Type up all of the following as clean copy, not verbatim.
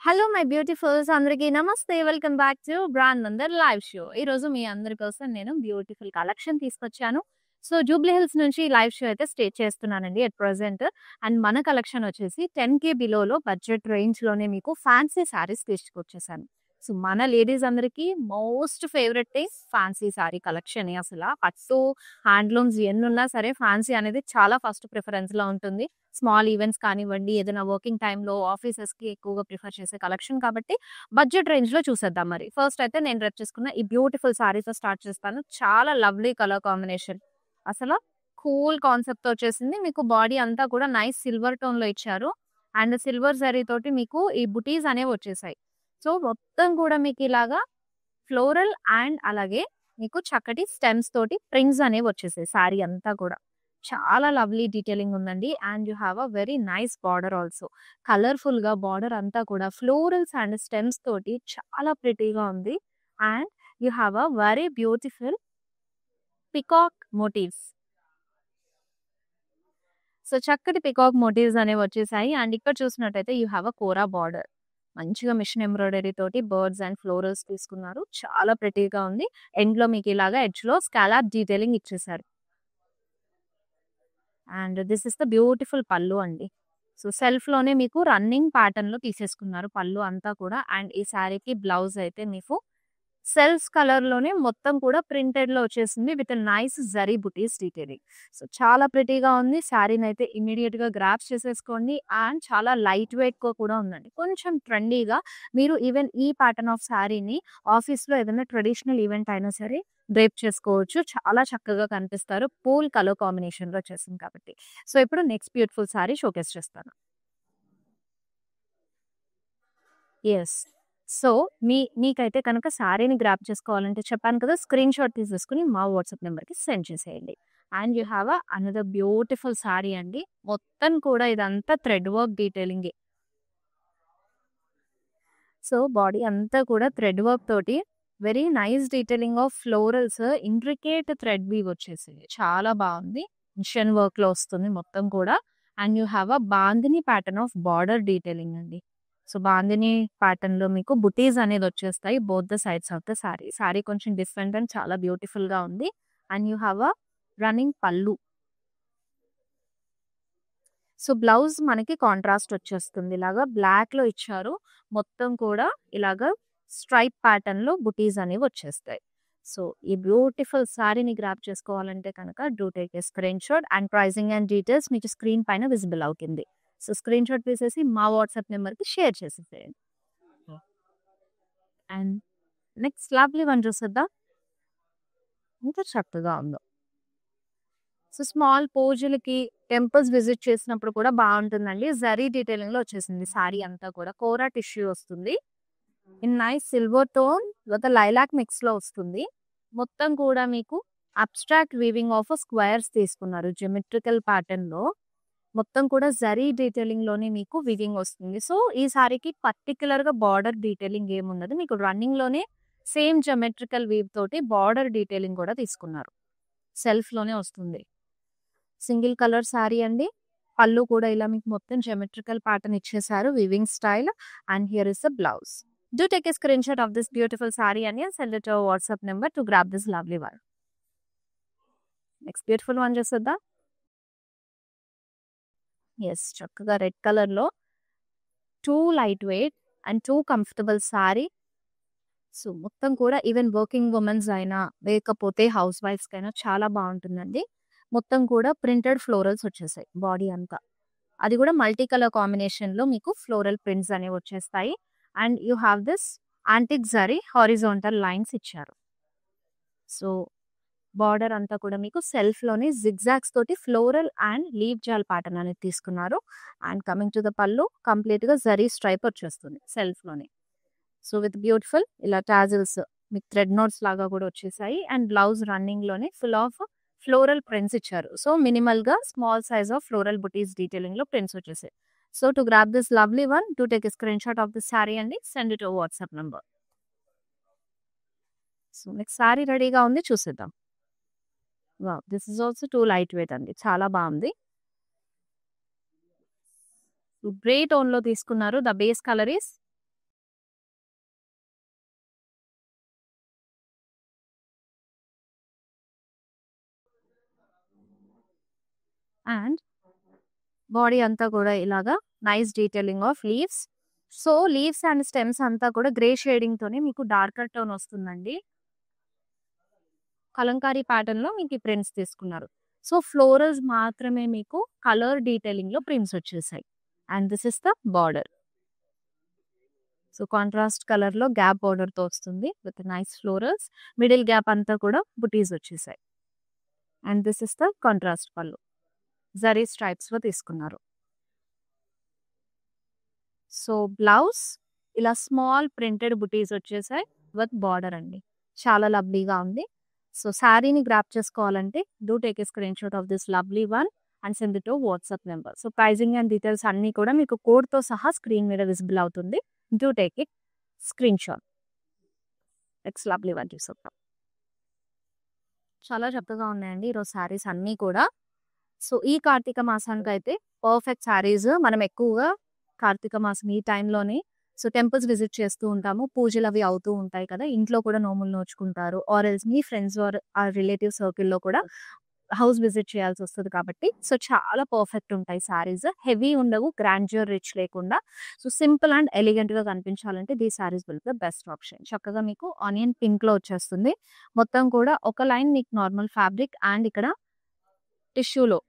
Hello my beautifuls అందరికీ నమస్తే. Welcome back to brand నందర్ లైవ్ షో. ఈరోజు మీ అందరి కోసం నేను బ్యూటిఫుల్ కలెక్షన్ తీసుకొచ్చాను. సో జూబ్లీ హిల్స్ నుంచి లైవ్ షో అయితే స్టే చేస్తున్నానండి ఎట్ ప్రెజెంట్. అండ్ మన కలెక్షన్ వచ్చేసి 10K బిలోలో బడ్జెట్ రేంజ్లోనే మీకు ఫ్యాన్సీ శారీస్ తీసుకొచ్చేసాను. సో మన లేడీస్ అందరికీ most favourite fancy sari collection. అసలు పట్టు హ్యాండ్లూమ్స్ ఎన్నున్నా సరే ఫ్యాన్సీ అనేది చాలా ఫస్ట్ ప్రిఫరెన్స్లో ఉంటుంది. స్మాల్ ఈవెంట్స్ కానివ్వండి, ఏదైనా వర్కింగ్ టైంలో ఆఫీసెస్‌కి ఎక్కువగా ప్రిఫర్ చేసే కలెక్షన్ కాబట్టి బడ్జెట్ రేంజ్‌లో చూసేద్దాం మరి. ఫస్ట్ అయితే నేను రేపు చేసుకున్న ఈ బ్యూటిఫుల్ శారీతో స్టార్ట్ చేస్తాను. చాలా లవ్లీ కలర్ కాంబినేషన్. అసలు కూల్ కాన్సెప్ట్‌తో వచ్చేసింది. మీకు బాడీ అంతా కూడా నైస్ సిల్వర్ టోన్‌లో ఇచ్చారు. అండ్ సిల్వర్ జరీ తోటి మీకు ఈ బుటీస్ అనేవి వచ్చేసాయి. సో మొత్తం కూడా మీకు ఇలాగా ఫ్లోరల్ అండ్ అలాగే మీకు చక్కటి స్టెమ్స్ తోటి ప్రింట్స్ అనేవి వచ్చేసాయి శారీ అంతా కూడా. చాలా లవ్లీ డీటెయిలింగ్ ఉందండి. And you have a very nice border also. కలర్‌ఫుల్‌గా బార్డర్ అంతా కూడా ఫ్లోరల్స్ అండ్ స్టెమ్స్ తోటి చాలా ప్రిటీగా ఉంది. And you have a very beautiful peacock motifs. So చక్కటి పికాక్ మోటివ్స్ అనేవి వచ్చేసాయి. అండ్ ఇక్కడ చూసినట్టయితే you have a kora border. మంచిగా మిషన్ ఎంబ్రాయిడరీ తోటి బర్డ్స్ అండ్ ఫ్లోరల్స్ తీసుకున్నారు. చాలా ప్రిటీగా ఉంది. ఎండ్‌లో మీకు ఇలాగా ఎడ్జ్‌లో స్కాలప్ డీటెయిలింగ్ ఇచ్చేసారు. And this is the beautiful పల్లు అండి. సో సెల్ఫ్‌లోనే మీకు రన్నింగ్ ప్యాటర్న్‌లో తీసేసుకున్నారు పల్లు అంతా కూడా. అండ్ ఈ శారీకి బ్లౌజ్ అయితే మీకు సెల్ఫ్ కలర్‌లోనే మొత్తం కూడా ప్రింటెడ్‌లో వచ్చేసింది with nice zari buttis detailing. So చాలా ప్రిటీగా ఉంది. శారీనైతే ఇమ్మీడియేట్‌గా గ్రాబ్ చేసేసుకోండి. అండ్ చాలా లైట్ వెయిట్‌గా కూడా ఉందండి. కొంచెం ట్రెండీగా మీరు ఈవెన్ ఈ ప్యాటర్న్ ఆఫ్ శారీని ఆఫీస్‌లో ఏదైనా ట్రెడిషనల్ ఈవెంట్ అయినా సరే డ్రేప్ చేసుకోవచ్చు. చాలా చక్కగా కనిపిస్తారు. పూల్ కలర్ కాంబినేషన్‌లో వచ్చేసింది కాబట్టి. సో ఇప్పుడు నెక్స్ట్ బ్యూటిఫుల్ శారీ షోకేస్ చేస్తాను. యెస్. సో మీకైతే కనుక శారీని గ్రాబ్ చేసుకోవాలంటే చెప్పాను కదా! స్క్రీన్ షాట్ తీసేసుకొని మా వాట్సాప్ నంబర్‌కి సెండ్ చేసేయండి. And you have another beautiful sari అండి. మొత్తం కూడా ఇదంతా థ్రెడ్ వర్క్ డీటెయిలింగే. సో బాడీ అంతా కూడా థ్రెడ్ వర్క్ తోటి very nice detailing of florals, intricate thread weave వచ్చేసింది. చాలా బాగుంది. మిషన్ వర్క్‌లో వస్తుంది మొత్తం కూడా. And you have a bandhani pattern of border detailing అండి. సో బాందిని ప్యాటర్న్‌లో మీకు బుటీస్ అనేది వచ్చేస్తాయి both the sides of the sari. Sari కొంచెం డిఫరెంట్ అండ్ చాలా బ్యూటిఫుల్‌గా ఉంది. And you have a running పల్లు. సో బ్లౌజ్ మనకి కాంట్రాస్ట్ వచ్చేస్తుంది. ఇలాగా బ్లాక్‌లో ఇచ్చారు. మొత్తం కూడా ఇలాగా స్ట్రైప్ ప్యాటర్న్‌లో బుటీస్ అనేవి వచ్చేస్తాయి. సో ఈ బ్యూటిఫుల్ శారీని గ్రాబ్ చేసుకోవాలంటే కనుక do take a screenshot. And pricing and details మీకు స్క్రీన్ పైన విజిబుల్ అవుతుంది. సో స్క్రీన్ షాట్ తీసేసి మా వాట్సాప్ నెంబర్‌కి షేర్ చేసేసేయండి. అండ్ నెక్స్ట్ లవ్లీ వన్ చూసేద్దాం. ఎంత చక్కగా ఉందో. సో స్మాల్ పూజలకి, టెంపుల్స్ విజిట్ చేసినప్పుడు కూడా బాగుంటుందండి. జరీ డీటెయిలింగ్‌లో వచ్చేసింది శారీ అంతా కూడా. కోరా టిష్యూ వస్తుంది. In nice silver tone with lilac మిక్స్‌లో వస్తుంది. మొత్తం కూడా మీకు అబ్స్ట్రాక్ట్ వీవింగ్ ఆఫ్ స్క్వేర్స్ తీసుకున్నారు. జియోమెట్రికల్ ప్యాటర్న్‌లో మొత్తం కూడా జరీ డీటెయిలింగ్‌లోనే మీకు వీవింగ్ వస్తుంది. సో ఈ శారీకి పర్టిక్యులర్‌గా బార్డర్ డీటెయిలింగ్ ఏముండదు. మీకు రన్నింగ్‌లోనే సేమ్ జియోమెట్రికల్ వీవ్ తోటి బార్డర్ డీటెయిలింగ్ కూడా తీసుకున్నారు. సెల్ఫ్‌లోనే వస్తుంది. సింగిల్ కలర్ శారీ అండి. పళ్ళు కూడా ఇలా మీకు మొత్తం జియోమెట్రికల్ ప్యాటర్న్ ఇచ్చేసారు. Weaving style. And here is the blouse. Do take a screenshot of this beautiful saree and send it to our WhatsApp number to grab this lovely one. Next beautiful one చూసేద్దాం. Yes చక్కగా red కలర్‌లో two light weight and too comfortable sari. So మొత్తం కూడా even working women's అయినా లేకపోతే house వైఫ్స్‌కైనా చాలా బాగుంటుందండి. మొత్తం కూడా ప్రింటెడ్ ఫ్లోరల్స్ వచ్చేసాయి బాడీ అంతా. అది కూడా మల్టీ కలర్ కాంబినేషన్‌లో మీకు ఫ్లోరల్ ప్రింట్స్ అనేవి వచ్చేస్తాయి. And you have this antique zari horizontal lines ఇచ్చారు. సో బార్డర్ అంతా కూడా మీకు సెల్ఫ్‌లోనే జిగ్‌జాగ్స్ తోటి ఫ్లోరల్ అండ్ లీవ్ జాల్ ప్యాటర్న్ అనేది తీసుకున్నారు. అండ్ కమింగ్ టు ద పల్లు కంప్లీట్‌గా జరీ స్ట్రైప్ వచ్చేస్తుంది సెల్ఫ్‌లోనే. సో విత్ బ్యూటిఫుల్ ఇలా టాజిల్స్ మీకు థ్రెడ్ నోట్స్ లాగా కూడా వచ్చేసాయి. అండ్ బ్లౌజ్ రన్నింగ్‌లోనే ఫుల్ ఆఫ్ ఫ్లోరల్ ప్రింట్స్ ఇచ్చారు. సో మినిమల్‌గా small size of floral buttis డీటెయిలింగ్‌లో ప్రింట్స్ వచ్చేసాయి. So to grab this lovely one, to take a screen shot of this sari అండి. Send it to WhatsApp number. So next sari రెడీగా ఉంది చూసేద్దాం. Wow! This is also too light weight అండి. చాలా బాగుంది. Grey tone లో తీసుకున్నారు. The base colour is and body అంతా కూడా ఇలాగా nice detailing of leaves. So leaves and stems అంతా కూడా గ్రే షేడింగ్ తోనే మీకు డార్కర్ టోన్ వస్తుందండి. కలంకారీ ప్యాటర్న్ లో మీకు ఈ ప్రింట్స్ తీసుకున్నారు. సో ఫ్లోరల్స్ మాత్రమే మీకు కలర్ డీటెయిలింగ్ లో ప్రింట్స్ వచ్చేసాయి. And this is the border. So contrast colour లో గ్యాప్ బార్డర్ తో వస్తుంది with nice florals. Middle gap అంతా కూడా బుటీస్ వచ్చేసాయి. And this is the contrast పళ్ళు. జరీ స్ట్రైప్స్ లో తీసుకున్నారు. సో బ్లౌజ్ ఇలా స్మాల్ ప్రింటెడ్ బుటీస్ వచ్చేసాయి విత్ బార్డర్ అండి. చాలా లవ్లీగా ఉంది. సో శారీని గ్రాప్ చేసుకోవాలంటే do take a screen shot of this lovely one and send it to WhatsApp number. So pricing and details అన్ని కూడా మీకు కోడ్ తో సహా స్క్రీన్ మీద విజిబుల్ అవుతుంది. Do take it screen shot. It's lovely one చూసాం. చాలా చక్కగా ఉన్నాయండి ఈరోజు శారీస్ అన్నీ కూడా. సో ఈ కార్తీక మాసానికి అయితే పర్ఫెక్ట్ శారీస్. మనం ఎక్కువగా కార్తీక మాసం ఈ టైంలోనే సో టెంపుల్స్ విజిట్ చేస్తూ ఉంటాము. పూజలు అవి అవుతూ ఉంటాయి కదా. ఇంట్లో కూడా నోములు నోచుకుంటారు. ఆర్ ఎల్స్ మీ ఫ్రెండ్స్ ఆర్ ఆ రిలేటివ్ సర్కిల్లో కూడా హౌస్ విజిట్ చేయాల్సి వస్తుంది కాబట్టి సో చాలా పర్ఫెక్ట్ ఉంటాయి శారీస్. హెవీ ఉండవు, గ్రాండ్యూర్ రిచ్ లేకుండా. సో సింపుల్ అండ్ ఎలిగెంట్ గా కనిపించాలంటే దీ saris will the best option. చక్కగా మీకు ఆనియన్ పింక్ లో వచ్చేస్తుంది. మొత్తం కూడా ఒక లైన్ మీకు నార్మల్ ఫ్యాబ్రిక్ అండ్ ఇక్కడ టిష్యూలో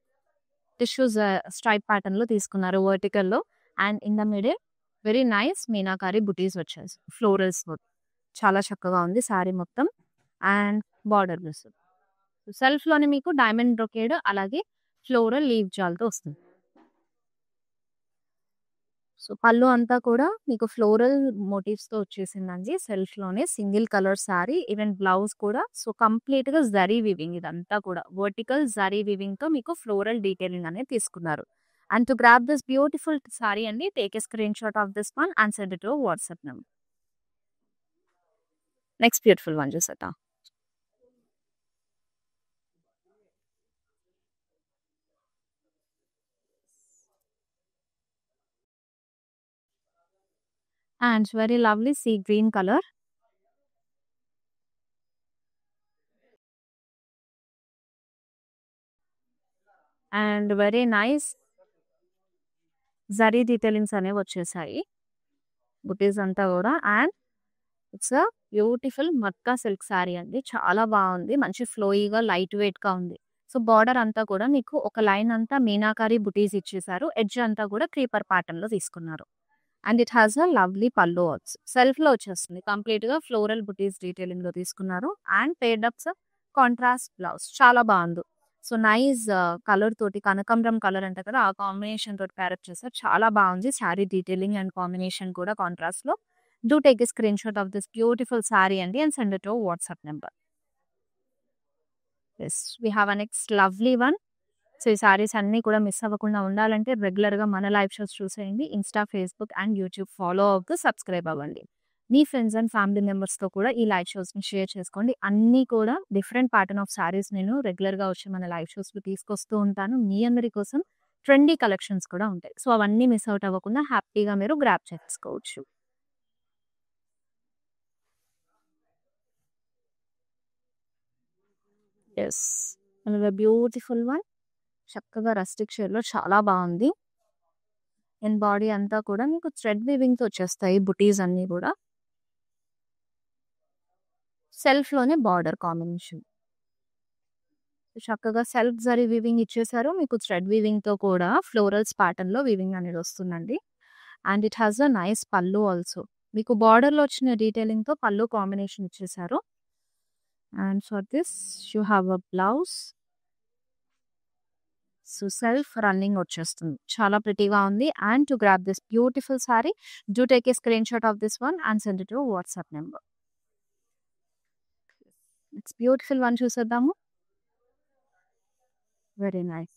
టిష్యూస్ స్ట్రైప్ ప్యాటర్న్ లో తీసుకున్నారు వర్టికల్ లో. And in the middle very nice meenakari బుటీస్ వచ్చేసి ఫ్లోరల్స్. చాలా చక్కగా ఉంది శారీ మొత్తం. అండ్ బార్డర్ బ్లౌజ్ సెల్ఫ్ లోనే మీకు డైమండ్ బ్రొకేడ్ అలాగే ఫ్లోరల్ లీవ్ జాల్తో వస్తుంది. సో పళ్ళు అంతా కూడా మీకు ఫ్లోరల్ మోటివ్స్ తో వచ్చేసిందండి. సెల్ఫ్ లోనే single colour sari. Even blouse కూడా సో కంప్లీట్ గా జరీ వివింగ్. ఇదంతా కూడా వర్టికల్ జరీ వివింగ్ తో మీకు ఫ్లోరల్ డీటెయిలింగ్ అనేది తీసుకున్నారు. And to grab this beautiful sari అండి, take a screen shot of this one and send it to WhatsApp number. Next beautiful one చూసేద్దాం. And very lovely sea green color. And very nice zari detailings అనేవి వచ్చేసాయి బుటీస్ అంతా కూడా. And it's a beautiful matka silk sari అండి. చాలా బాగుంది. మంచి ఫ్లోయిగా light weight గా ఉంది. సో బార్డర్ అంతా కూడా మీకు ఒక లైన్ అంతా మీనాకారి బుటీస్ ఇచ్చేసారు. ఎడ్జ్ అంతా కూడా క్రీపర్ ప్యాటర్న్ లో తీసుకున్నారు. And it has a lovely pallu also. Self లో వచ్చేస్తుంది కంప్లీట్ గా ఫ్లోరల్ బుటీస్ డీటెయిలింగ్ లో తీసుకున్నారు. అండ్ పేడ్ అప్స్ కాంట్రాస్ట్ బ్లౌజ్ చాలా బాగుంది. సో నైస్ కలర్ తోటి కనకంబరం కలర్ అంటే కదా ఆ కాంబినేషన్ తోటి ప్యారప్ చేస్తారు. చాలా బాగుంది శారీ డీటెయిలింగ్ అండ్ కాంబినేషన్ కూడా కాంట్రాస్ట్ లో. Do take a screen shot of this beautiful sari అండి and send it to WhatsApp number. Yes we have a next lovely one. So ఈ సారీస్ అన్ని కూడా మిస్ అవ్వకుండా ఉండాలంటే రెగ్యులర్ గా మన లైవ్ షోస్ చూసేయండి. Insta, Facebook and YouTube follow అవుతూ సబ్స్క్రైబ్ అవ్వండి. మీ ఫ్రెండ్స్ అండ్ ఫ్యామిలీ మెంబర్స్ తో కూడా ఈ లైవ్ షోస్ ని షేర్ చేసుకోండి. అన్ని కూడా డిఫరెంట్ ప్యాటర్న్ ఆఫ్ సారీస్ నేను రెగ్యులర్ గా వచ్చి మన లైవ్ షోస్ లో తీసుకొస్తూ ఉంటాను. మీ అందరి కోసం ట్రెండీ కలెక్షన్స్ కూడా ఉంటాయి. సో అవన్నీ మిస్ అవుట్ అవ్వకుండా హ్యాపీగా మీరు గ్రాప్ చేసుకోవచ్చు. Yes beautiful one. చక్కగా రస్టిక్ షేడ్ లో చాలా బాగుంది. అండ్ బాడీ అంతా కూడా మీకు థ్రెడ్ వీవింగ్ తో వచ్చేస్తాయి బుటీస్ అన్ని కూడా. సెల్ఫ్ లోనే బార్డర్ కాంబినేషన్ చక్కగా సెల్ఫ్ జరీ వీవింగ్ ఇచ్చేసారు. మీకు థ్రెడ్ వీవింగ్ తో కూడా ఫ్లోరల్స్ ప్యాటర్న్ లో వీవింగ్ అనేది వస్తుందండి. And it has a nice pallu also. మీకు బార్డర్ లో వచ్చిన డీటెయిలింగ్ తో పళ్ళు కాంబినేషన్ ఇచ్చేసారు. And for this you have a blouse. So self running వచ్చేస్తుంది. చాలా ప్రిటీగా ఉంది. And to grab this beautiful sari do take a screen shot of this one and send it to WhatsApp number. It's beautiful one చూసేద్దాము. Very nice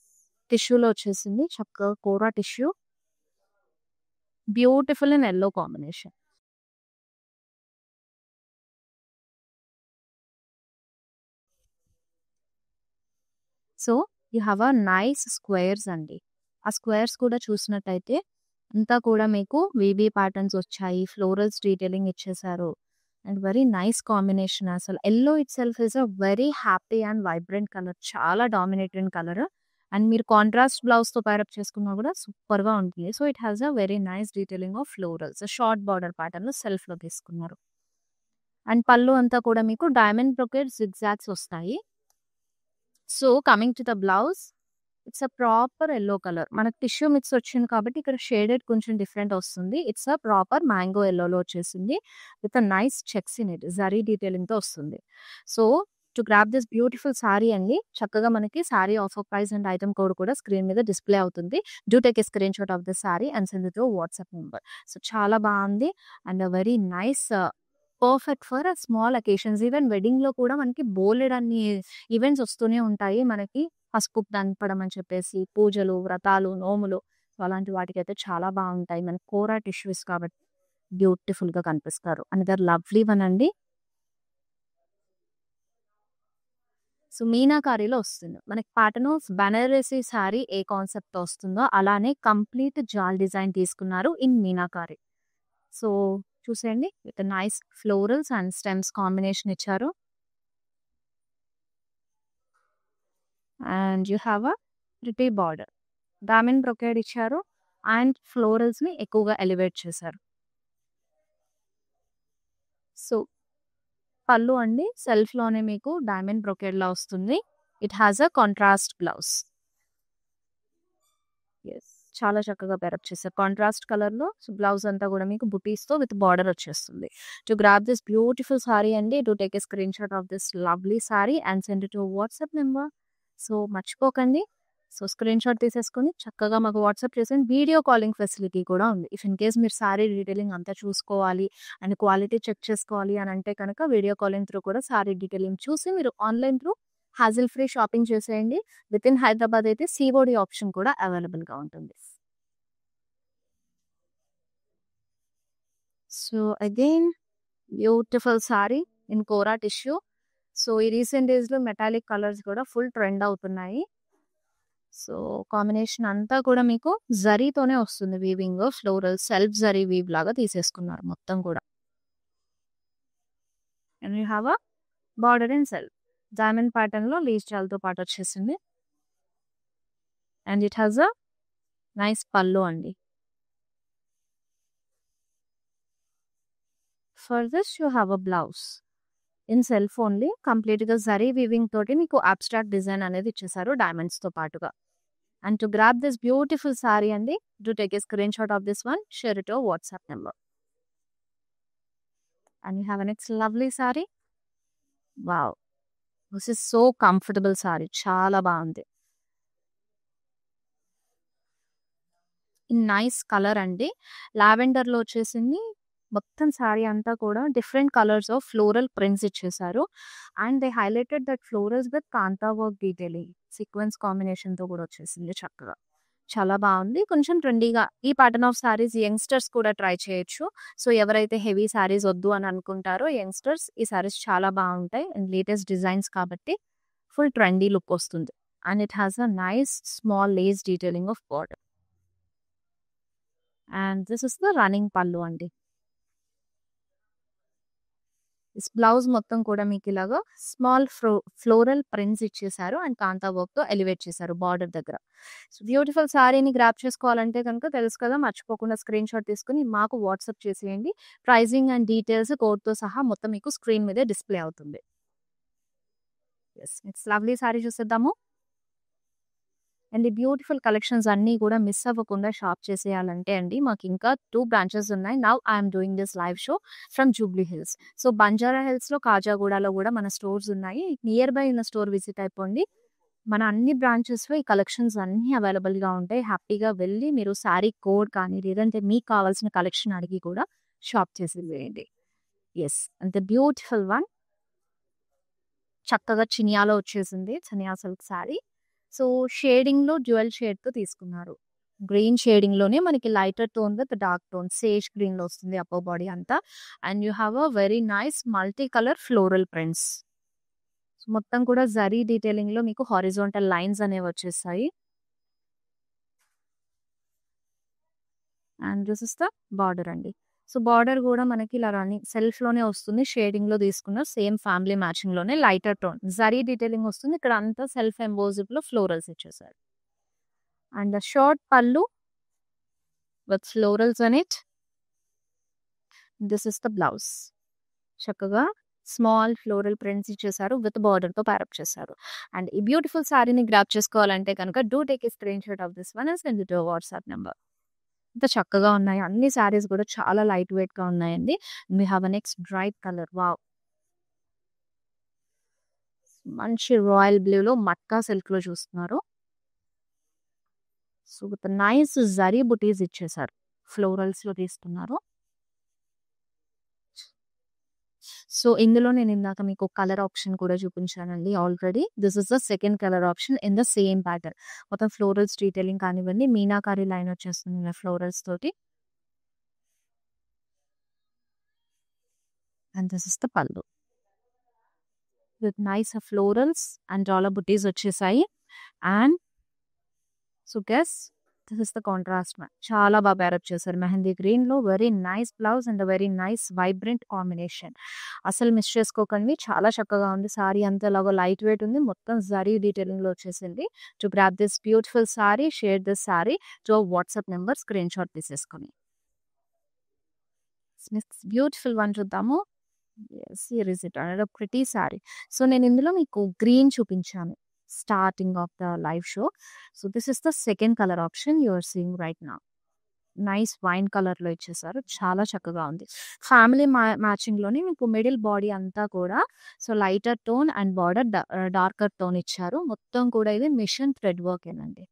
టిష్యూలో వచ్చేసింది. చక్కగా kora tissue. Beautiful in yellow combination. So you have a nice squares అండి. ఆ squares కూడా చూసినట్టయితే అంతా కూడా మీకు వీవీ ప్యాటర్న్స్ వచ్చాయి. ఫ్లోరల్స్ డీటెయిలింగ్ ఇచ్చేసారు. అండ్ వెరీ నైస్ కాంబినేషన్ అసలు. Yellow itself is a very happy and vibrant colour. చాలా డామినేటింగ్ కలర్. అండ్ మీరు కాంట్రాస్ట్ బ్లౌజ్‌తో పైరప్ చేసుకున్నా కూడా సూపర్‌గా ఉంటుంది. So, it has a very nice detailing of florals. Short border ప్యాటర్న్‌లో సెల్ఫ్‌లో తీసుకున్నారు. అండ్ పళ్ళు అంతా కూడా మీకు డైమండ్ బ్రొకేడ్ జిగ్‌జాగ్స్ వస్తాయి. So, coming to the blouse, it's a proper yellow colour. మనకు టిష్యూ మిక్స్ వచ్చింది కాబట్టి ఇక్కడ షేడెడ్ కొంచెం డిఫరెంట్ వస్తుంది. ఇట్స్ అ ప్రాపర్ మ్యాంగో యెల్లోలో వచ్చేసింది. With a nice checks in it. Zari డీటెయిలింగ్‌తో వస్తుంది. So, to grab this beautiful sari అండి, చక్కగా మనకి sari offer price and item code కూడా స్క్రీన్ మీద డిస్‌ప్లే అవుతుంది. Do take a screen shot of this sari and send it to WhatsApp number. So, చాలా బావుంది. And very nice, perfect for small occasions. Even వెడ్డింగ్‌లో కూడా మనకి బోలెడన్ని ఈవెంట్స్ వస్తూనే ఉంటాయి. మనకి పసుపు దంపడం అని చెప్పేసి, పూజలు, వ్రతాలు, నోములు, సో, అలాంటి వాటికైతే చాలా బావుంటాయి. మనకి కోరా టిష్యూస్ కాబట్టి బ్యూటిఫుల్‌గా కనిపిస్తారు. అనదర్ లవ్లీ వన్ అండి. సో, మీనాకారిలో వస్తుంది. మనకి ప్యాటర్న్ ఆఫ్ బనారసి సారీ ఏ కాన్సెప్ట్‌తో వస్తుందో అలానే కంప్లీట్ జాల్ డిజైన్ తీసుకున్నారు ఇన్ మీనాకారి. సో, చూసేయండి with nice florals and stems combination ఇచ్చారు. And you have a pretty border. Diamond brocade ఇచ్చారు. అండ్ ఫ్లోరల్స్‌ని ఎక్కువగా ఎలివేట్ చేశారు. సో, పళ్ళు అండి సెల్ఫ్‌లోనే మీకు డైమండ్ బ్రొకేడ్‌లా వస్తుంది. It has a contrast blouse. Yes. చాలా చక్కగా పేరప్ చేశారు. కాంట్రాస్ట్ కలర్‌లో బ్లౌజ్ అంతా కూడా మీకు బుటీస్‌తో విత్ బార్డర్ వచ్చేస్తుంది. To grab this beautiful sari అండి, do take a screen shot of this lovely sari and send it to WhatsApp number. So, మర్చిపోకండి. సో, స్క్రీన్ షాట్ తీసేసుకొని చక్కగా మాకు వాట్సాప్ చేసేయండి. వీడియో కాలింగ్ ఫెసిలిటీ కూడా ఉంది. ఇఫ్ ఇన్ కేస్ మీరు సారీ డీటెయిలింగ్ అంతా చూసుకోవాలి అండ్ క్వాలిటీ చెక్ చేసుకోవాలి అని అంటే కనుక వీడియో కాలింగ్ త్రూ కూడా సారీ డీటెయిలింగ్ చూసి మీరు online through hassle free shopping చేసేయండి. వితిన్ హైదరాబాద్ అయితే సీఓడీ ఆప్షన్ కూడా అవైలబుల్‌గా ఉంటుంది. So, again beautiful sari in kora tissue. So, ఈ రీసెంట్ డేస్‌లో మెటాలిక్ కలర్స్ కూడా ఫుల్ ట్రెండ్ అవుతున్నాయి. సో, కాంబినేషన్ అంతా కూడా మీకు జరీతోనే వస్తుంది weaving. Floral self zari weave లాగా తీసేసుకున్నారు మొత్తం కూడా. And you have a border in self. Diamond ప్యాటర్న్‌లో లీస్ జాల్‌తో పాటు వచ్చేసింది. And it has a nice పల్లు అండి. For this you have a blouse in self only. కంప్లీట్‌గా జరీ వీవింగ్ తోటి మీకు అబ్స్ట్రాక్ట్ డిజైన్ అనేది ఇచ్చేసారు డైమండ్స్‌తో పాటుగా. And to grab this beautiful sari అండి, do take a screen shot of this one, share it to WhatsApp number. And you have a next lovely sari. Wow! This is so comfortable sari. చాలా బావుంది. Nice colour అండి. లావెండర్‌లో వచ్చేసింది. మొత్తం సారీ అంతా కూడా different colours of floral prints ఇచ్చేసారు. And they highlighted that florals with kantha work detailing. Sequence కాంబినేషన్‌తో కూడా వచ్చేసింది చక్కగా. చాలా బావుంది. కొంచెం ట్రెండీగా ఈ ప్యాటర్న్ ఆఫ్ సారీస్ యంగ్‌స్టర్స్ కూడా ట్రై చేయొచ్చు. సో, ఎవరైతే హెవీ సారీస్ వద్దు అని అనుకుంటారో యంగ్‌స్టర్స్ ఈ సారీస్ చాలా బావుంటాయి. అండ్ లేటెస్ట్ డిజైన్స్ కాబట్టి ఫుల్ ట్రెండీ లుక్ వస్తుంది. And it has a nice small lace detailing of border. And this is the running పల్లు అండి. దిస్ బ్లౌజ్ మొత్తం కూడా మీకు ఇలాగా స్మాల్ ఫ్లోరల్ ప్రింట్స్ ఇచ్చేసారు అండ్ కాంతా వర్క్‌తో ఎలివేట్ చేశారు బార్డర్ దగ్గర. సో, బ్యూటిఫుల్ సారీని గ్రాబ్ చేసుకోవాలంటే కనుక తెలుసు కదా! మర్చిపోకుండా స్క్రీన్ షాట్ తీసుకొని మాకు వాట్సాప్ చేసేయండి. ప్రైజింగ్ అండ్ డీటెయిల్స్ కోడ్‌తో సహా మొత్తం మీకు స్క్రీన్ మీదే డిస్‌ప్లే అవుతుంది. యెస్. నెక్స్ట్ లవ్లీ సారీ చూసేద్దాము. అండ్ ఈ బ్యూటిఫుల్ కలెక్షన్స్ అన్నీ కూడా మిస్ అవ్వకుండా షాప్ చేసేయాలంటే అండి మాకు ఇంకా 2 బ్రాంచెస్ ఉన్నాయి. Now I am doing this live show from Jubilee hills. So, Banjara హిల్స్‌లో, కాజాగూడలో కూడా మన స్టోర్స్ ఉన్నాయి. నియర్ బై ఉన్న స్టోర్ విజిట్ అయిపోండి. మన అన్ని బ్రాంచెస్‌లో ఈ కలెక్షన్స్ అన్నీ అవైలబుల్‌గా ఉంటాయి. హ్యాపీగా వెళ్ళి మీరు సారీ కోడ్ కానీ లేదంటే మీకు కావాల్సిన కలెక్షన్ అడిగి కూడా షాప్ చేసేసేయండి. Yes. And the beautiful one చక్కగా చినియాలో వచ్చేసింది. చనియా సిల్క్ సారీ. సో, షేడింగ్‌లో డ్యూయల్ షేడ్‌తో తీసుకున్నారు. గ్రీన్ షేడింగ్‌లోనే మనకి lighter tone with dark tone sage గ్రీన్‌లో వస్తుంది అప్పర్ బాడీ అంతా. And you have a very nice multi colour floral prints. మొత్తం కూడా జరీ డీటెయిలింగ్‌లో మీకు హారిజాంటల్ లైన్స్ అనేవి వచ్చేసాయి. And this is the border అండి. సో బార్డర్ కూడా మనకి ఇలా రన్నింగ్ సెల్ఫ్ లోనే వస్తుంది, షేడింగ్ లో తీసుకున్నారు, సేమ్ ఫ్యామిలీ మ్యాచింగ్ లోనే లైటర్ టోన్ జరీ డీటెయిలింగ్ వస్తుంది. ఇక్కడ అంతా సెల్ఫ్ ఎంబోజిబ్ లో ఫ్లోరల్స్ ఇచ్చేసారు. అండ్ ద షార్ట్ పళ్ళు with florals an it. This is the blouse. చక్కగా స్మాల్ ఫ్లోరల్ ప్రింట్స్ ఇచ్చేసారు, విత్ బార్డర్ తో ప్యారప్ చేశారు. అండ్ ఈ బ్యూటిఫుల్ సారీని గ్రాప్ చేసుకోవాలంటే కనుక do take a screen shot of this one and send it to WhatsApp number. ఇంత చక్కగా ఉన్నాయి, అన్ని సారీస్ కూడా చాలా లైట్ వెయిట్ గా ఉన్నాయండి. We have a next bright colour. Wow, మంచి రాయల్ బ్లూ లో మట్కా సిల్క్ లో చూస్తున్నారు. సో విత్ నైస్ జరీ బుటీస్ ఇచ్చేసారు, ఫ్లోరల్స్ లో తీసుకున్నారు. సో ఇందులో నేను ఇందాక మీకు కలర్ ఆప్షన్ కూడా చూపించానండి already. This is the second colour option in the same pattern. మొత్తం ఫ్లోరల్స్ డీటెయిలింగ్ కానివ్వండి, మీనాకారి లైన్ వచ్చేస్తుంది ఫ్లోరల్స్ తోటి. And this is the pallu with nice florals and dollar buttis వచ్చేసాయి. And so guess this is the contrast match. చాలా బాగా pair up చేశారు. Mehndi green లో very nice blouse and very nice vibrant combination. అసలు miss చేసుకోకండి, చాలా చక్కగా ఉంది. సారీ అంతా లాగా లైట్ వెయిట్ ఉంది, మొత్తం జరీ డీటెయిలింగ్ లో వచ్చేసింది. To grab this beautiful sari, share this sari to WhatsApp number, screenshot తీసేసుకొని. బ్యూటిఫుల్ వన్ చూద్దాము. Here is it, another pretty sari. So నేను ఇందులో మీకు గ్రీన్ చూపించాను starting of the live show. So this is the second colour option you are seeing right now. Nice wine colour లో ఇచ్చేసారు, చాలా చక్కగా ఉంది. ఫ్యామిలీ మ్యాచింగ్ లోని మీకు మిడిల్ బాడీ అంతా కూడా so lighter tone and border darker tone ఇచ్చారు. మొత్తం కూడా ఇది మిషన్ థ్రెడ్ వర్క్ ఏనండి.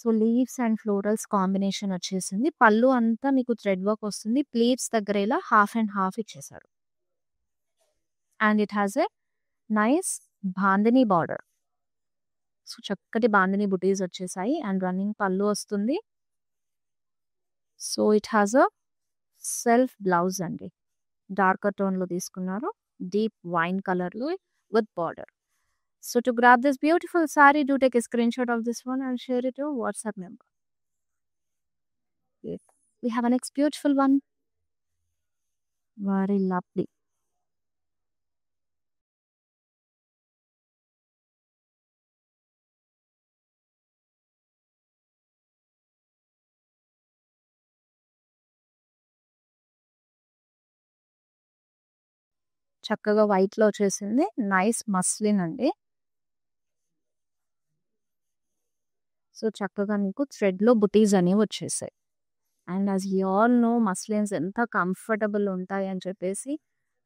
So leaves and florals combination వచ్చేసింది. పళ్ళు అంతా మీకు థ్రెడ్ వర్క్ వస్తుంది. ప్లీట్స్ దగ్గర ఇలా హాఫ్ అండ్ హాఫ్ ఇచ్చేసారు. And it has a nice bandhani border. So చక్కటి బాందిని బుటీస్ వచ్చేసాయి. అండ్ రన్నింగ్ పళ్ళు వస్తుంది. So it has a self blouse అండి, డార్కర్ టోన్ లో తీసుకున్నారు, డీప్ వైన్ కలర్ లో with border. So to grab this beautiful sari, do take a screen shot of this one and share it to WhatsApp number. We have a next beautiful one. Very lovely. చక్కగా white లో వచ్చేసింది. Nice muslin అండి. So చక్కగా మీకు thread లో బుటీస్ అనేవి వచ్చేసాయి. And as you all know muslins ఎంత కంఫర్టబుల్ ఉంటాయి అని చెప్పేసి,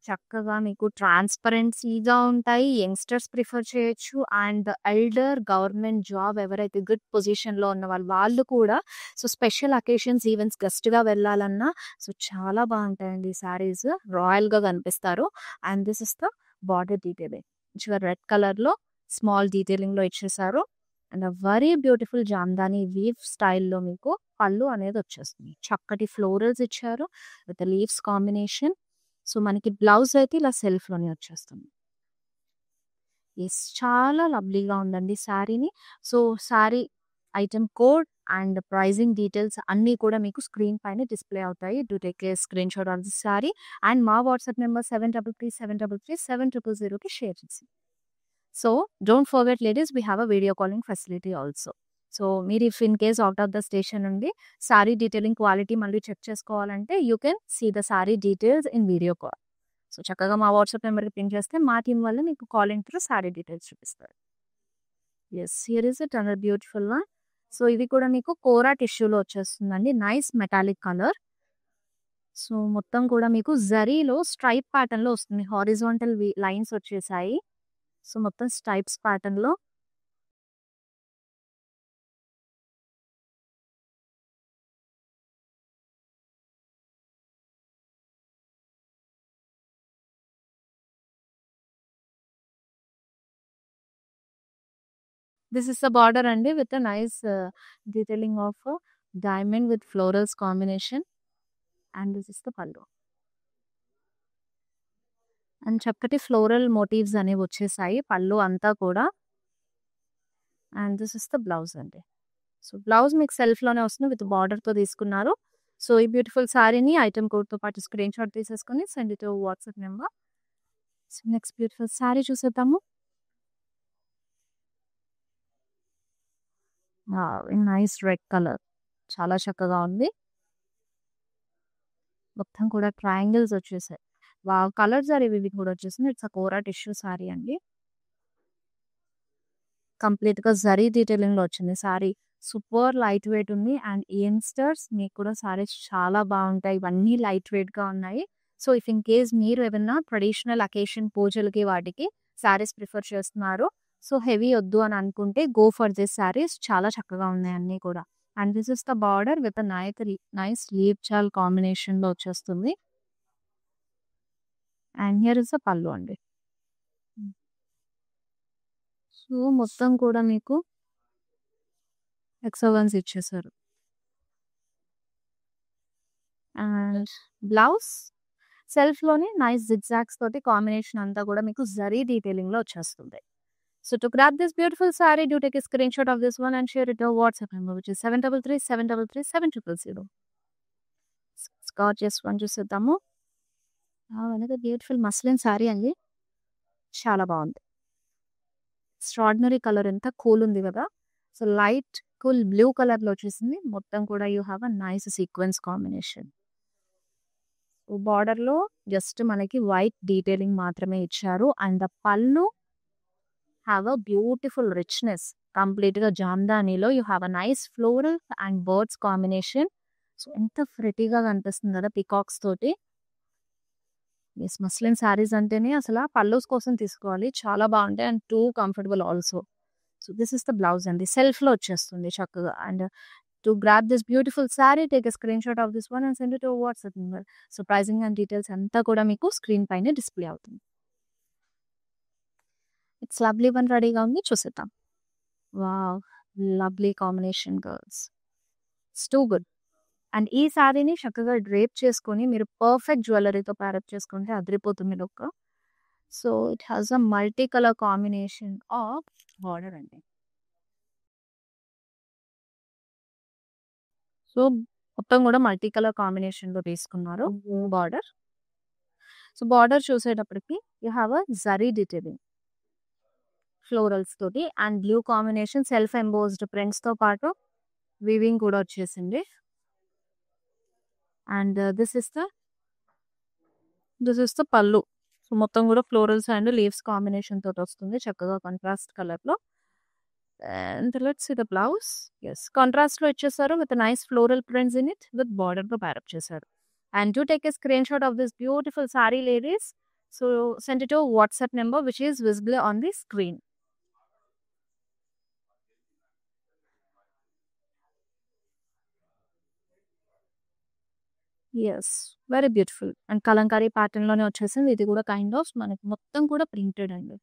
చక్కగా మీకు ట్రాన్స్పరెన్సీగా ఉంటాయి, యంగ్స్టర్స్ ప్రిఫర్ చేయొచ్చు. అండ్ ఎల్డర్ గవర్నమెంట్ జాబ్ ఎవరైతే గుడ్ పొజిషన్లో ఉన్న వాళ్ళు కూడా సో స్పెషల్ అకేషన్స్ ఈవెంట్స్ గెస్ట్గా వెళ్ళాలన్నా సో చాలా బాగుంటాయండి ఈ శారీస్, రాయల్గా కనిపిస్తారు. And this is the border detailing, మంచిగా రెడ్ కలర్లో స్మాల్ డీటెయిలింగ్లో ఇచ్చేసారు. And very beautiful Jamdani weave స్టైల్లో మీకు పళ్ళు అనేది వచ్చేస్తుంది. చక్కటి ఫ్లోరల్స్ ఇచ్చారు విత్ లీవ్స్ కాంబినేషన్. సో మనకి బ్లౌజ్ అయితే ఇలా సెల్ఫ్ లోనే వచ్చేస్తుంది. ఎస్, చాలా లవ్లీగా ఉందండి శారీని. So sari item code and pricing details అన్నీ కూడా మీకు స్క్రీన్ పైన డిస్ప్లే అవుతాయి. Do take a screen shot of the sari and మా వాట్సాప్ నెంబర్ 7337337000కి షేర్ చేసి. So don't forget ladies, we have a video calling facility also. So మీరు if in case out of the station నుండి sari detailing quality మళ్ళీ check చేసుకోవాలంటే you can see the sari details in video call. So చక్కగా మా WhatsApp నెంబర్కి pin చేస్తే మా team వల్ల మీకు కాలింగ్ త్రూ సారీ డీటెయిల్స్ చూపిస్తారు. Yes, here is it another beautiful one. So ఇది కూడా మీకు కోరా టిష్యూలో వచ్చేస్తుందండి, నైస్ మెటాలిక్ కలర్. సో మొత్తం కూడా మీకు జరీలో స్ట్రైప్ ప్యాటర్న్ లో వస్తుంది, హారిజాంటల్ లైన్స్ వచ్చేసాయి. సో మొత్తం స్ట్రైప్స్ ప్యాటర్న్ లో దిస్ ఇస్ ద బార్డర్ అండి with nice detailing of diamond with florals combination. And this is the పళ్ళు. అండ్ చక్కటి ఫ్లోరల్ మోటివ్స్ అనేవి వచ్చేసాయి పళ్ళు అంతా కూడా. And this is the blouse అండి. సో బ్లౌజ్ మీకు సెల్ఫ్‌లోనే వస్తుంది విత్ బార్డర్‌తో తీసుకున్నారు. సో ఈ బ్యూటిఫుల్ సారీని ఐటెమ్ కోడ్‌తో పాటు స్క్రీన్‌షాట్ తీసేసుకొని send it to WhatsApp number. So next beautiful sorry చూసేద్దాము. నైస్ రెడ్ కలర్ చాలా చక్కగా ఉంది. మొత్తం కూడా ట్రయాంగిల్స్ వచ్చేసాయి. వావ్! కలర్ జరీ వీవింగ్ కూడా వచ్చేసింది. It's a kora tissue sari అండి. కంప్లీట్‌గా జరీ డీటెయిలింగ్‌లో వచ్చింది సారీ. సూపర్ లైట్ వెయిట్ ఉంది. అండ్ యంగ్‌స్టర్స్ మీకు కూడా సారీస్ చాలా బావుంటాయి. ఇవన్నీ లైట్ వెయిట్‌గా ఉన్నాయి. సో, ఇఫ్ ఇన్ కేస్ మీరు ఏదన్నా ట్రెడిషనల్ అకేషన్ పూజలకి వాటికి సారీస్ ప్రిఫర్ చేస్తున్నారు. సో, హెవీ వద్దు అని అనుకుంటే గో ఫర్ దిస్ సారీస్. చాలా చక్కగా ఉన్నాయి అన్నీ కూడా. And this is the border with a nice leave చాల్ కాంబినేషన్‌లో వచ్చేస్తుంది. అండ్ హియర్ ఇస్ ద పల్లు అండి. సో, మొత్తం కూడా మీకు ఎక్సోవన్స్ ఇచ్చేసారు. అండ్ బ్లౌజ్ సెల్ఫ్‌లోనే నైస్ జిగ్‌జాగ్స్ తోటి కాంబినేషన్ అంతా కూడా మీకు జరీ డీటెయిలింగ్‌లో వచ్చేస్తుంది. So, to grab this beautiful sari do take a screenshot of this one and share it your WhatsApp number which is 7337337000. Gorgeous one చూసేద్దాము. అనదర్ బ్యూటిఫుల్ మస్లిన్ సారీ అండి. చాలా బావుంది. Extraordinary colour ఎంత కూల్ ఉంది కదా! సో, లైట్ కూల్ బ్లూ కలర్‌లో వచ్చేసింది. మొత్తం కూడా you have a nice sequence combination. బార్డర్‌లో జస్ట్ మనకి వైట్ డీటెయిలింగ్ మాత్రమే ఇచ్చారు. And the pallu have a beautiful richness. కంప్లీట్‌గా జామ్దానీలో you have a nice floral and birds combination. So, ఎంత ప్రెటీగా కనిపిస్తుంది కదా! పీకాక్స్ తోటి. యెస్. మస్లిన్ సారీస్ అంటేనే అసల పల్లోస్ కోసం తీసుకోవాలి. చాలా బావుంటాయి. And too comfortable also. So, this is the blouse అండి. సెల్ఫ్‌లో వచ్చేస్తుంది చక్కగా. And to grab this beautiful sari take a screenshot of this one and send it to WhatsApp number. So, pricing and details అంతా కూడా మీకు స్క్రీన్ పైనే display అవుతుంది. It's lovely one రెడీగా ఉంది. చూసేద్దాం. Wow! Lovely combination girls. It's too good. And ఈ సారీని చక్కగా డ్రేప్ చేసుకొని మీరు పర్ఫెక్ట్ జ్యువెల్లరీతో ప్యారప్ చేసుకుంటే అదిరిపోతుంది look. So, it has a multi colour combination of border అండి. సో, మొత్తం కూడా మల్టీ కలర్ కాంబినేషన్‌లో తీసుకున్నారు బార్డర్. సో, బార్డర్ చూసేటప్పటికి you have a zari detailing. Florals తోటి and blue combination self embossed ప్రింట్స్‌తో పాటు వీవింగ్ కూడా వచ్చేసింది. And this is the pallu. So, మొత్తం కూడా ఫ్లోరల్స్ అండ్ లీవ్స్ కాంబినేషన్ తోటి వస్తుంది. చక్కగా కాంట్రాస్ట్ కలర్‌లో. And let's see the blouse. Yes. కాంట్రాస్ట్‌లో ఇచ్చేసారు with nice floral prints in it with బార్డర్‌తో ప్యారప్ చేశారు. And do take a screenshot of this beautiful sari ladies. So, send it to WhatsApp number which is visible on the screen. Yes. Very beautiful. And Kalamkari ప్యాటర్న్‌లోనే వచ్చేసింది. ఇది కూడా kind of మనకి మొత్తం కూడా printed అండి.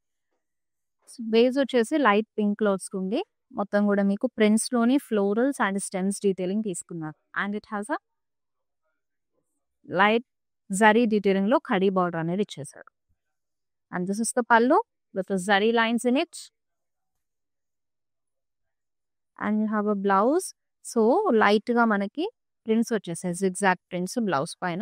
బేస్ వచ్చేసి లైట్ పింక్‌లో వస్తుంది. మొత్తం కూడా మీకు ప్రింట్స్‌లోని ఫ్లోరల్స్ అండ్ స్టెమ్స్ డీటెయిలింగ్ తీసుకున్నారు. And it has a light zari డీటెయిలింగ్‌లో కడీ బార్డర్ అనేది ఇచ్చేసారు. And this is the pallu with zari lines in it. And you have a blouse. So, లైట్‌గా మనకి ప్రింట్స్ వచ్చేసాయి. జిగ్‌జాగ్ ప్రింట్స్ బ్లౌజ్ పైన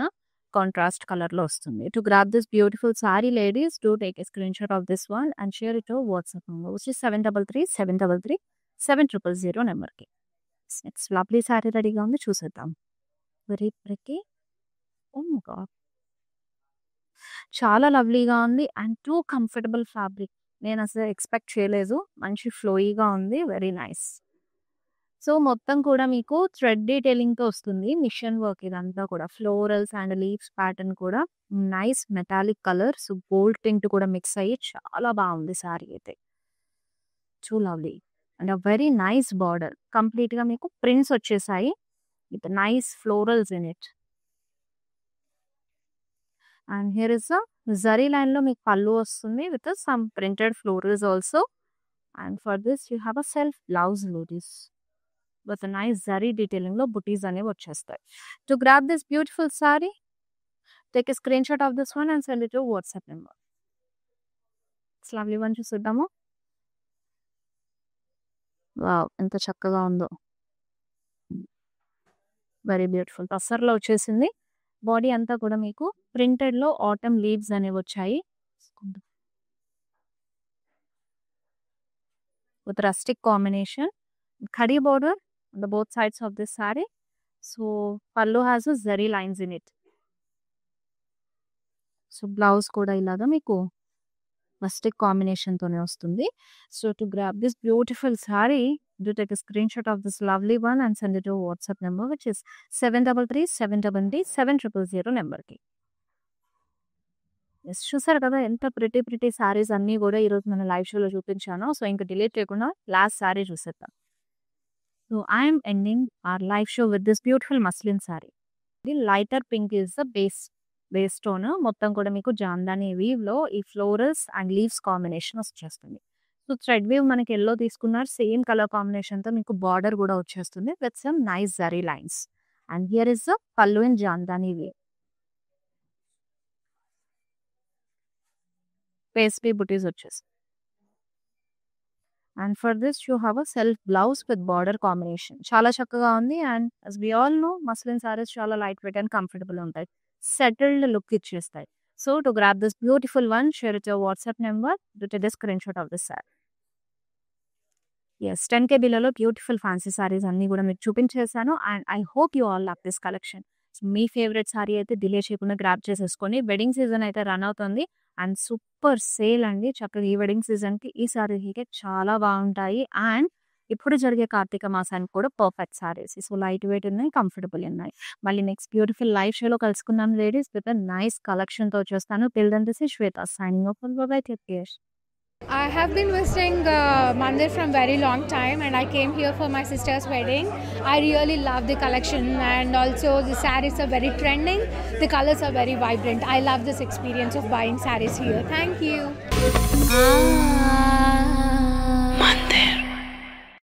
కాంట్రాస్ట్ కలర్‌లో వస్తుంది. To grab this beautiful sari ladies do take a screenshot of this one and share it to WhatsApp number which is 7337337000 నంబర్‌కి. It's lovely sorry రెడీగా ఉంది. చూసేద్దాం. Very pretty. Oh my God! చాలా లవ్లీగా ఉంది. And too comfortable fabric. నేనసలు expect చేయలేదు. మంచి ఫ్లోయీగా ఉంది. Very nice. సో, మొత్తం కూడా మీకు థ్రెడ్ డీటెయిలింగ్‌తో వస్తుంది. మిషన్ వర్క్ ఇదంతా కూడా. ఫ్లోరల్స్ అండ్ లీవ్స్ ప్యాటర్న్ కూడా nice metallic colours gold tint కూడా మిక్స్ అయ్యి చాలా బావుంది సారీ అయితే. Too lovely. And a very nice border. కంప్లీట్‌గా మీకు ప్రింట్స్ వచ్చేసాయి. With nice florals in it. And here is a zari లైన్‌లో మీకు పల్లు వస్తుంది with some printed florals also. And for this you have a self blouse ladies. With nice zari డీటెయిలింగ్‌లో బుటీస్ అనేవి వచ్చేస్తాయి. To grab this beautiful sari take a screenshot of this one and send it to WhatsApp number. It's lovely one చూసేద్దాము. Wow! ఎంత చక్కగా ఉందో. Very beautiful. టస్సర్‌లో వచ్చేసింది. Body అంతా కూడా మీకు ప్రింటెడ్‌లో ఆటమ్ లీవ్స్ అనేవి వచ్చాయి. With rustic combination. Khadi border on the both sides of this saree. So pallu has a zari lines in it. So blouse కూడా ఇలాగా మీకు మస్టిక్ కాంబినేషన్ తోనే వస్తుంది. So to grab this beautiful sorry, do take a screenshot of this lovely one and send it to WhatsApp number which is 7337887000 నెంబర్కి. Yes, చూసారు కదా ఎంత pretty saris అన్నీ కూడా ఈరోజు మన లైవ్ షోలో చూపించాను. సో ఇంకా డిలీట్ చేయకుండా లాస్ట్ సారీ చూసేద్దాం. So I'm ending our live show with this beautiful muslin sari. ఇది lighter pink is the base tone. మొత్తం కూడా మీకు జామ్దాని వీవ్ లో ఈ ఫ్లోరల్స్ అండ్ లీవ్స్ కాంబినేషన్ వచ్చేస్తుంది. సో థ్రెడ్ వీవ్ మనకి ఎల్లో తీసుకున్నారు, సేమ్ కలర్ కాంబినేషన్ తో మీకు బార్డర్ కూడా వచ్చేస్తుంది with some nice zari lines. And here is the pallu in Jamdani weave. Pastry butis వచ్చేస్తుంది. And for this you have a self blouse with border combination. చాలా చక్కగా ఉంది. And as we all know muslin saris చాలా light weight and comfortable ఉంటాయి, settled look ఇచ్చేస్తాయి. So to grab this beautiful one, share it your WhatsApp number, do take the screen shot of this sari. Yes, 10K బిలోలో beautiful fancy saris అన్ని కూడా మీకు చూపించేసాను. And I hope you all love this collection. మీ favourite sari అయితే delay చేయకుండా grab చేసేసుకొని, wedding season అయితే రన్ అవుతుంది అండ్ సూపర్ సేల్ అండి. చక్కగా ఈ వెడ్డింగ్ సీజన్కి ఈ సారీకి చాలా బాగుంటాయి. అండ్ ఇప్పుడు జరిగే కార్తీక మాసానికి కూడా perfect saris. So light weight ఉన్నాయి, కంఫర్టబుల్ ఉన్నాయి. మళ్ళీ నెక్స్ట్ బ్యూటిఫుల్ లైవ్ షోలో కలుసుకుందాం లేడీస్, విత్ నైస్ కలెక్షన్తో వచ్చేస్తాను. Till then this is Shweta signing off. Bye, take care. I have been visiting Mandir from very long time, and I came here for my sister's wedding. I really love the collection, and also the sarees are very trending. The colors are very vibrant. I love this experience of buying sarees here. Thank you.